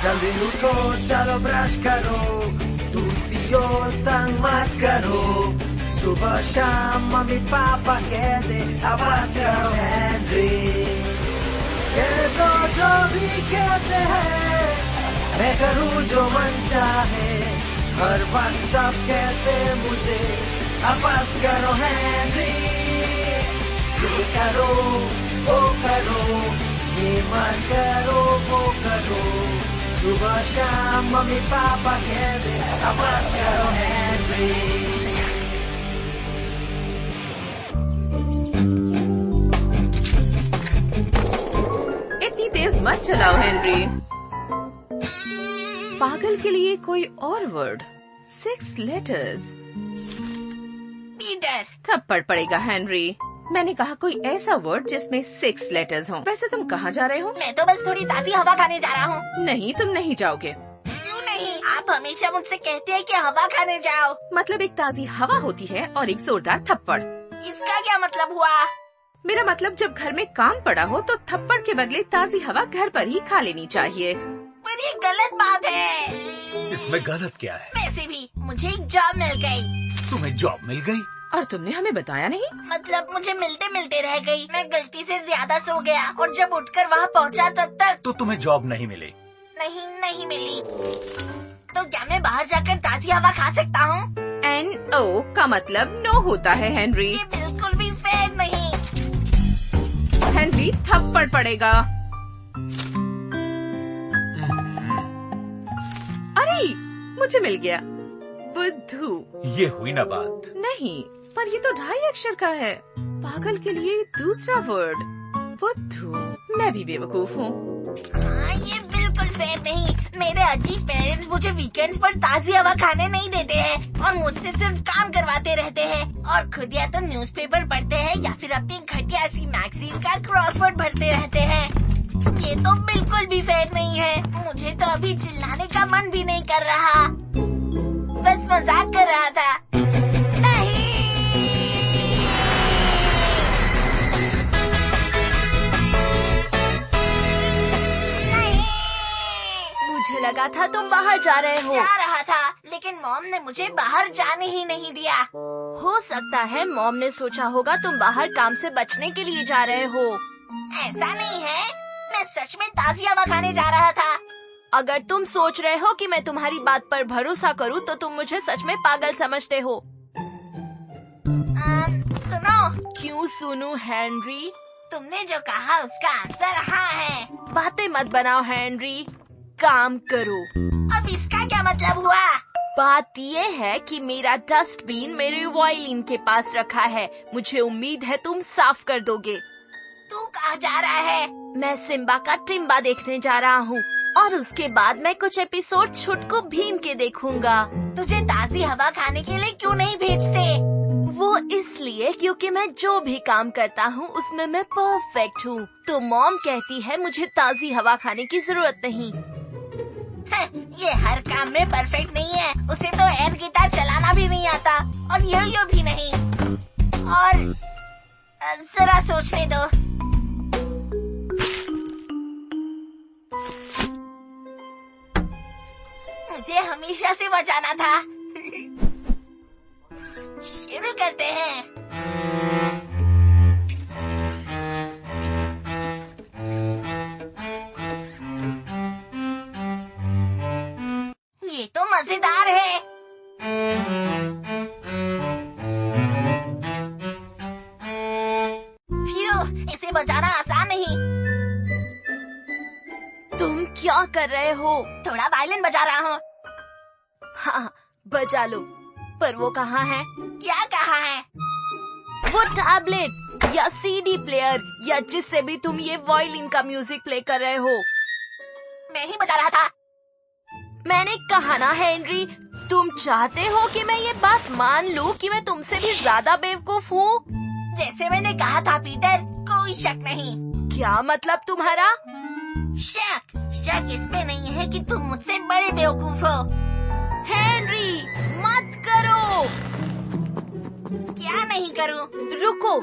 जल्दी उठो चलो ब्रश करो, दूध पियो तंग मत करो, सुबह शाम मम्मी पापा कहते आवाज करो हेनरी। कहने तो जो भी कहते हैं, मैं करूँ जो मन चाहे, हर वक्त सब कहते मुझे आवाज करो हेनरी। ये करो वो करो, ये मत करो वो करो, सुबह शाम मम्मी पापा कहते आवाज करो हेनरी। इतनी तेज मत चलाओ हेनरी। पागल के लिए कोई और वर्ड, 6 लेटर्स। पीटर, थप्पड़ पड़ेगा हेनरी। मैंने कहा कोई ऐसा वर्ड जिसमें 6 लेटर्स हों। वैसे तुम कहाँ जा रहे हो? मैं तो बस थोड़ी ताज़ी हवा खाने जा रहा हूँ। नहीं, तुम नहीं जाओगे। क्यों नहीं? आप हमेशा मुझसे कहते हैं कि हवा खाने जाओ। मतलब एक ताज़ी हवा होती है और एक जोरदार थप्पड़। इसका क्या मतलब हुआ? मेरा मतलब जब घर में काम पड़ा हो तो थप्पड़ के बदले ताज़ी हवा घर पर ही खा लेनी चाहिए। पर ये गलत बात है। इसमें गलत क्या है? वैसे भी मुझे एक जॉब मिल गई। तुम्हें जॉब मिल गई? और तुमने हमें बताया नहीं? मतलब मुझे मिलते मिलते रह गई। मैं गलती से ज्यादा सो गया और जब उठकर वहाँ पहुँचा तब तक। तो तुम्हें जॉब नहीं मिली? नहीं मिली। तो क्या मैं बाहर जाकर ताज़ी हवा खा सकता हूँ? NO का मतलब नो होता है हेनरी। ये बिल्कुल भी फेयर नहीं। हेनरी थप्पड़ पड़ेगा। अरे मुझे मिल गया, बुद्धू। ये हुई ना बात। नहीं, पर ये तो 2.5 अक्षर का है। पागल के लिए दूसरा वर्ड, बुद्धू। मैं भी बेवकूफ हूँ। ये बिल्कुल फेयर नहीं। मेरे अजीब पेरेंट्स मुझे वीकेंड्स पर ताज़ी हवा खाने नहीं देते हैं और मुझसे सिर्फ काम करवाते रहते हैं और खुद या तो न्यूज़पेपर पढ़ते हैं या फिर अपनी घटिया सी मैगजीन का क्रॉसवर्ड भरते रहते हैं। ये तो बिल्कुल भी फेयर नहीं है। मुझे तो अभी चिल्लाने का मन भी नहीं कर रहा, बस मजाक कर रहा था। नहीं, मुझे लगा था तुम बाहर जा रहे हो। जा रहा था, लेकिन मॉम ने मुझे बाहर जाने ही नहीं दिया। हो सकता है मॉम ने सोचा होगा तुम बाहर काम से बचने के लिए जा रहे हो। ऐसा नहीं है, मैं सच में ताज़ी हवा खाने जा रहा था। अगर तुम सोच रहे हो कि मैं तुम्हारी बात पर भरोसा करूं, तो तुम मुझे सच में पागल समझते हो। सुनो। क्यों सुनूं हेनरी? तुमने जो कहा उसका आंसर हाँ है। बातें मत बनाओ हेनरी, काम करो। अब इसका क्या मतलब हुआ? बात ये है कि मेरा डस्टबिन मेरे वायलिन के पास रखा है। मुझे उम्मीद है तुम साफ कर दोगे। तू कहाँ जा रहा है? मैं सिम्बा का टिम्बा देखने जा रहा हूँ और उसके बाद मैं कुछ एपिसोड छुटकू भीम के देखूंगा। तुझे ताज़ी हवा खाने के लिए क्यों नहीं भेजते? वो इसलिए क्योंकि मैं जो भी काम करता हूँ उसमें मैं परफेक्ट हूँ। तो मॉम कहती है मुझे ताज़ी हवा खाने की जरूरत नहीं। ये हर काम में परफेक्ट नहीं है। उसे तो एयर गिटार चलाना भी नहीं आता और यो भी नहीं। और जरा सोचने दो। मुझे हमेशा से बचाना था। शुरू करते हैं। ये तो मजेदार है। इसे बजाना आसान नहीं। तुम क्या कर रहे हो? थोड़ा वायलिन बजा रहा हूँ। हाँ, बजा लो। पर वो कहाँ है? क्या कहाँ है? वो टैबलेट या CD प्लेयर या जिससे भी तुम ये वायलिन का म्यूजिक प्ले कर रहे हो। मैं ही बजा रहा था। मैंने कहा ना हेनरी, तुम चाहते हो कि मैं ये बात मान लूं कि मैं तुमसे भी ज्यादा बेवकूफ हूँ? जैसे मैंने कहा था पीटर, कोई शक नहीं। क्या मतलब तुम्हारा? शक इस पे नहीं है कि तुम मुझसे बड़े बेवकूफ हो। हेनरी, मत करो। क्या नहीं करूं? रुको।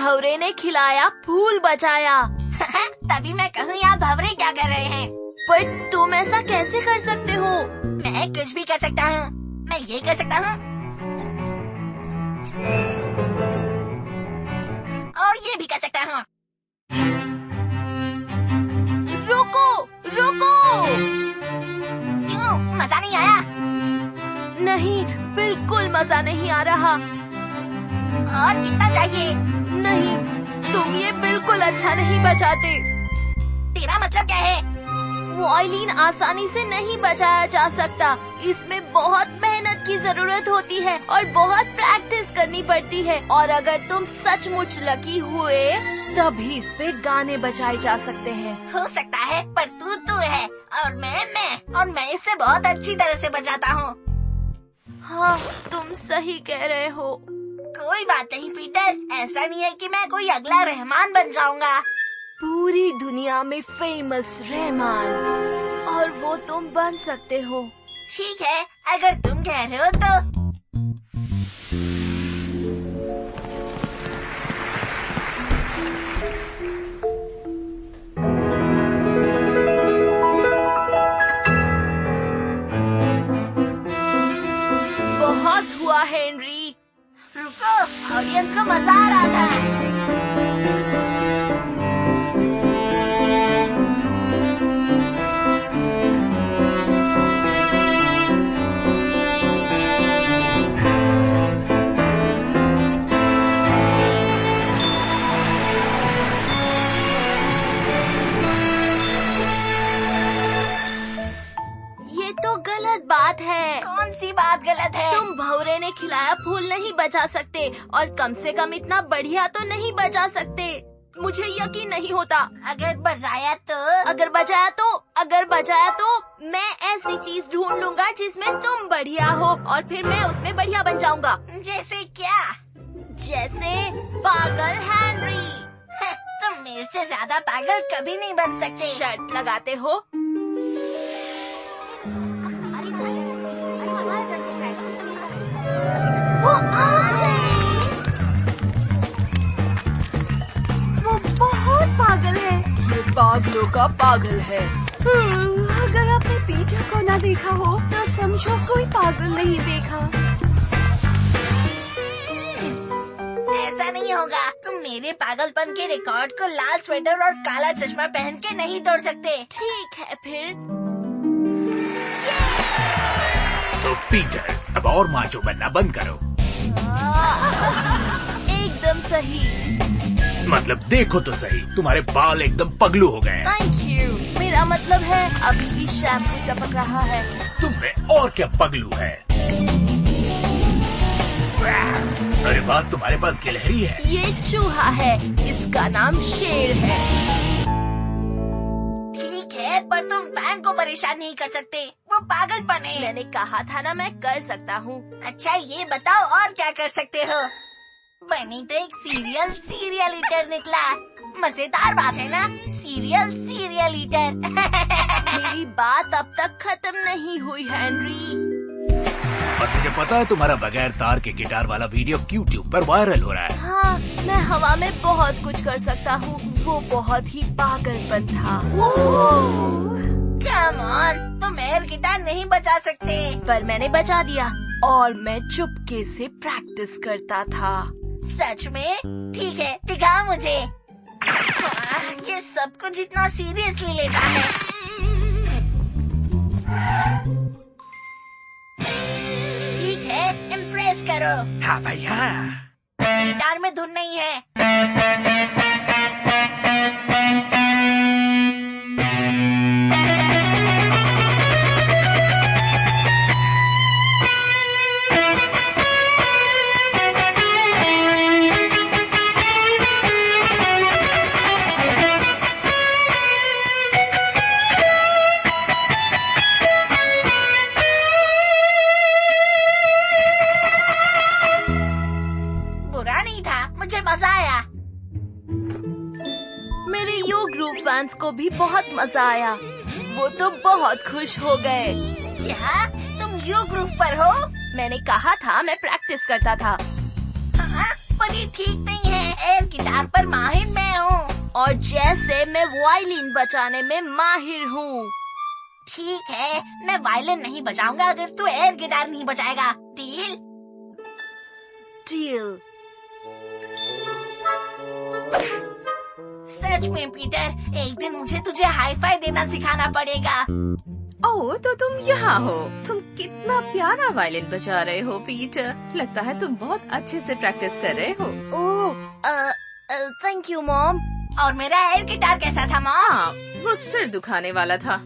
भंवरे ने खिलाया, फूल बचाया। तभी मैं कहूँ यहाँ भंवरे क्या कर रहे हैं। पर तुम ऐसा कैसे कर सकते हो? मैं कुछ भी कर सकता हूँ। मैं ये कर सकता हूँ और ये भी कर सकता हूँ। रुको, रुको! क्यों, मजा नहीं आया? नहीं, बिल्कुल मजा नहीं आ रहा। और कितना चाहिए? नहीं, तुम ये बिल्कुल अच्छा नहीं बचाते। तेरा मतलब क्या है? वायलिन आसानी से नहीं बजाया जा सकता। इसमें बहुत मेहनत की जरूरत होती है और बहुत प्रैक्टिस करनी पड़ती है। और अगर तुम सचमुच लकी हुए तभी इस पे गाने बजाए जा सकते हैं। हो सकता है, पर तू है और मैं इससे बहुत अच्छी तरह से बजाता हूँ। हाँ, तुम सही कह रहे हो। कोई बात नहीं पीटर, ऐसा नहीं है कि मैं कोई अगला रहमान बन जाऊंगा। पूरी दुनिया में फेमस रहमान, और वो तुम बन सकते हो। ठीक है, अगर तुम कह रहे हो तो। बहुत हुआ हेनरी। रुको, ऑडियंस को मजा आ रहा था। बात है। कौन सी बात गलत है? तुम भंवरे ने खिलाया फूल नहीं बजा सकते, और कम से कम इतना बढ़िया तो नहीं बजा सकते। मुझे यकीन नहीं होता। अगर बजाया तो मैं ऐसी चीज ढूंढ लूंगा जिसमें तुम बढ़िया हो, और फिर मैं उसमें बढ़िया बन जाऊंगा। जैसे क्या? जैसे पागल हेनरी। तुम मेरे से ज्यादा पागल कभी नहीं बन सकते। शर्त लगाते हो? वो आ गए। वो बहुत पागल है। ये पागलों का पागल है। अगर आपने पीटर को ना देखा हो तो समझो कोई पागल नहीं देखा। ऐसा नहीं होगा। तुम मेरे पागलपन के रिकॉर्ड को लाल स्वेटर और काला चश्मा पहन के नहीं तोड़ सकते। ठीक है फिर। तो पीटर, अब और माचो बनना बंद करो। एकदम सही। मतलब देखो तो सही, तुम्हारे बाल एकदम पगलू हो गए। Thank you. मेरा मतलब है अभी भी शैम्पू टपक रहा है। तुम्हें और क्या पगलू है? अरे बात, तुम्हारे पास गिलहरी है। ये चूहा है, इसका नाम शेर है। ठीक है, पर तुम बैंक को परेशान नहीं कर सकते। वो पागलपन है। मैंने कहा था ना मैं कर सकता हूँ। अच्छा ये बताओ और क्या कर सकते हो? बनी तो एक सीरियल ईटर निकला। मजेदार बात है ना, सीरियल ईटर। मेरी बात अब तक खत्म नहीं हुई हेनरी। और मुझे पता है तुम्हारा बगैर तार के गिटार वाला वीडियो YouTube पर वायरल हो रहा है। हाँ, मैं हवा में बहुत कुछ कर सकता हूँ। वो बहुत ही पागलपन था। कम ऑन, तुम एयर गिटार नहीं बजा सकते। पर मैंने बजा दिया, और मैं चुपके से प्रैक्टिस करता था। सच में? ठीक है, दिखा मुझे। ये सब कुछ इतना सीरियसली लेता है। ठीक है, इम्प्रेस करो। हाँ भैया। गिटार में धुन नहीं है। मजा आया। मेरे यू ग्रूव फैंस को भी बहुत मजा आया। वो तो बहुत खुश हो गए। क्या तुम यू ग्रूव पर हो? मैंने कहा था मैं प्रैक्टिस करता था। हाँ, पर ये ठीक नहीं है। एयर गिटार पर माहिर मैं हूँ। और जैसे मैं वायलिन बजाने में माहिर हूँ। ठीक है, मैं वायलिन नहीं बजाऊंगा अगर तू एयर गिटार नहीं बजाएगा। डील? डील। सच में पीटर, एक दिन मुझे तुझे हाई फाई देना सिखाना पड़ेगा। ओह, तो तुम यहाँ हो। तुम कितना प्यारा वायलिन बजा रहे हो पीटर। लगता है तुम बहुत अच्छे से प्रैक्टिस कर रहे हो। Thank you mom. और मेरा एयर गिटार कैसा था मॉम? हाँ, वो सिर दुखाने वाला था।